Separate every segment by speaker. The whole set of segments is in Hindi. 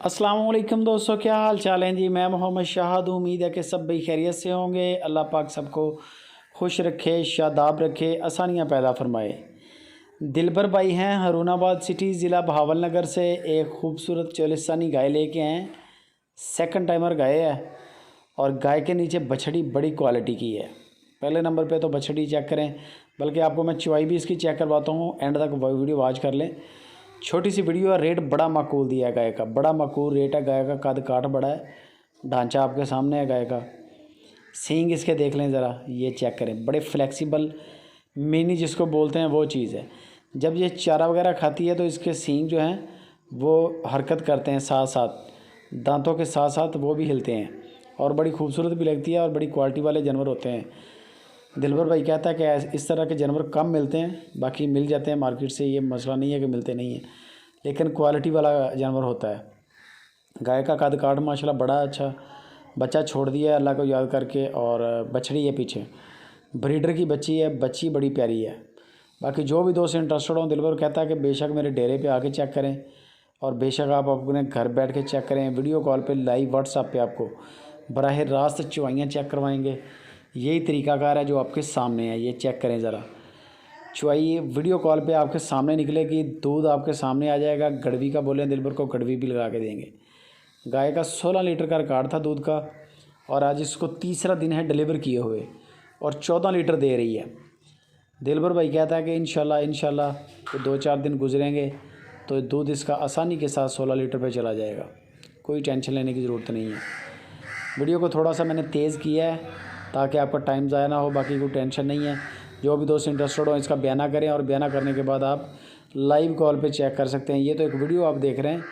Speaker 1: अस्सलाम वालेकुम दोस्तों, क्या हाल चाल हैं जी। मैं मोहम्मद शाहद, उम्मीद है कि सब भाई खैरियत से होंगे। अल्लाह पाक सबको खुश रखे, शादाब रखे, आसानियाँ पैदा फरमाए। दिलबर भाई हैं हरूनाबाद सिटी ज़िला बहावलनगर से एक खूबसूरत चोलिस्तानी गाय लेके आए। सेकंड टाइमर गाय है और गाय के नीचे बछड़ी बड़ी क्वालिटी की है। पहले नंबर पे तो बछड़ी चेक करें, बल्कि आपको मैं चुवाई भी इसकी चेक करवाता हूँ। एंड तक वीडियो वॉच कर लें। छोटी सी वीडियो है, रेट बड़ा माकूल दिया है गाय का, बड़ा माकूल रेट है गाय का। कद काठ बड़ा है, ढांचा आपके सामने है गाय का। सींग इसके देख लें ज़रा, ये चेक करें, बड़े फ्लेक्सिबल मिनी जिसको बोलते हैं वो चीज़ है। जब ये चारा वगैरह खाती है तो इसके सींग जो हैं वो हरकत करते हैं, साथ साथ दांतों के साथ साथ वो भी हिलते हैं और बड़ी खूबसूरत भी लगती है और बड़ी क्वालिटी वाले जानवर होते हैं। दिलबर भाई कहता है कि इस तरह के जानवर कम मिलते हैं, बाकी मिल जाते हैं मार्केट से, ये मसला नहीं है कि मिलते नहीं हैं, लेकिन क्वालिटी वाला जानवर होता है। गाय का कद काठ माशाल्लाह बड़ा अच्छा, बच्चा छोड़ दिया है अल्लाह को याद करके, और बछड़ी है पीछे, ब्रीडर की बच्ची है, बच्ची बड़ी प्यारी है। बाकी जो भी दोस्त इंटरेस्टेड हों, दिलबर कहता है कि बेशक मेरे डेरे पे आके चेक करें और बेशक आप अपने घर बैठ के चेक करें। वीडियो कॉल पे, लाइव व्हाट्सएप पे आपको बराह रास्त चुवाइयाँ चेक करवाएंगे। यही तरीकाकार है जो आपके सामने है, ये चेक करें ज़रा। चुवाई वीडियो कॉल पे आपके सामने निकलेगी, दूध आपके सामने आ जाएगा। गड़वी का बोलें दिलबर को, गड़वी भी लगा के देंगे। गाय का 16 लीटर का रिकॉर्ड था दूध का, और आज इसको तीसरा दिन है डिलीवर किए हुए और 14 लीटर दे रही है। दिलबर भाई कहता है कि इंशाल्लाह तो 2-4 दिन गुजरेंगे तो दूध इसका आसानी के साथ 16 लीटर पे चला जाएगा। कोई टेंशन लेने की ज़रूरत नहीं है। वीडियो को थोड़ा सा मैंने तेज़ किया है ताकि आपका टाइम ज़ाया ना हो, बाकी कोई टेंशन नहीं है। जो भी दोस्त इंटरेस्टेड हो इसका बयाना करें, और बयाना करने के बाद आप लाइव कॉल पे चेक कर सकते हैं। ये तो एक वीडियो आप देख रहे हैं,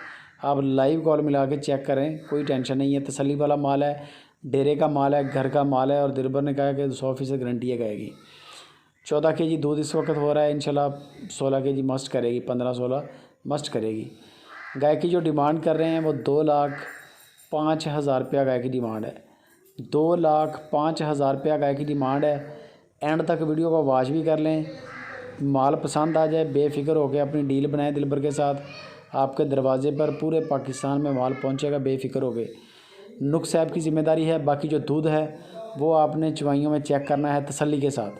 Speaker 1: आप लाइव कॉल मिला के चेक करें, कोई टेंशन नहीं है। तसल्ली वाला माल है, डेरे का माल है, घर का माल है, और दिलबर ने कहा कि 100% गारंटी है गाय की। 14 केजी दूध इस वक्त हो रहा है, इंशाल्लाह 16 केजी मस्ट करेगी, 15-16 मस्ट करेगी। गाय की जो डिमांड कर रहे हैं वो 2,05,000 रुपया गाय की डिमांड है। 2,05,000 रुपया गाय की डिमांड है। एंड तक वीडियो को वॉच भी कर लें। माल पसंद आ जाए, बेफिक्र होकर अपनी डील बनाएं दिलबर के साथ। आपके दरवाजे पर पूरे पाकिस्तान में माल पहुंचेगा, बेफिक्र होकर। नुक्स आपकी ज़िम्मेदारी है, बाकी जो दूध है वो आपने चुवाइयों में चेक करना है तसल्ली के साथ।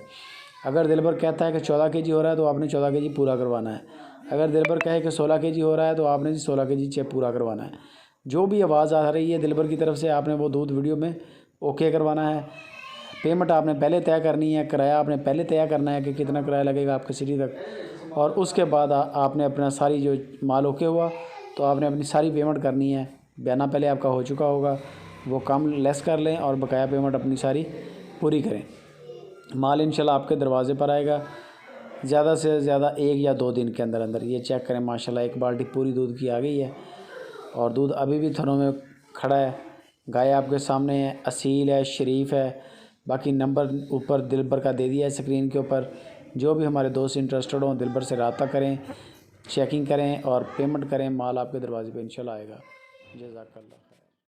Speaker 1: अगर दिलबर कहता है कि 14 केजी हो रहा है तो आपने 14 केजी पूरा करवाना है। अगर दिलबर कहे कि 16 केजी हो रहा है तो आपने 16 केजी चेक पूरा करवाना है। जो भी आवाज़ आ रही है दिलबर की तरफ से, आपने वो दूध वीडियो में ओके करवाना है। पेमेंट आपने पहले तय करनी है, किराया आपने पहले तय करना है कि कितना किराया लगेगा आपके सिटी तक, और उसके बाद आपने अपना सारी जो माल ओके हुआ तो आपने अपनी सारी पेमेंट करनी है। बयाना पहले आपका हो चुका होगा, वो कम लेस कर लें और बकाया पेमेंट अपनी सारी पूरी करें। माल इंशाल्लाह आपके दरवाज़े पर आएगा ज़्यादा से ज़्यादा 1 या 2 दिन के अंदर अंदर। ये चेक करें, माशाल्लाह एक बाल्टी पूरी दूध की आ गई है और दूध अभी भी थनों में खड़ा है। गाय आपके सामने है, असील है, शरीफ है। बाकी नंबर ऊपर दिलबर का दे दिया है स्क्रीन के ऊपर। जो भी हमारे दोस्त इंटरेस्टेड हों दिलबर से रब्ता करें, चेकिंग करें और पेमेंट करें। माल आपके दरवाजे पे इंशाल्लाह आएगा। जज़ाकल्लाह।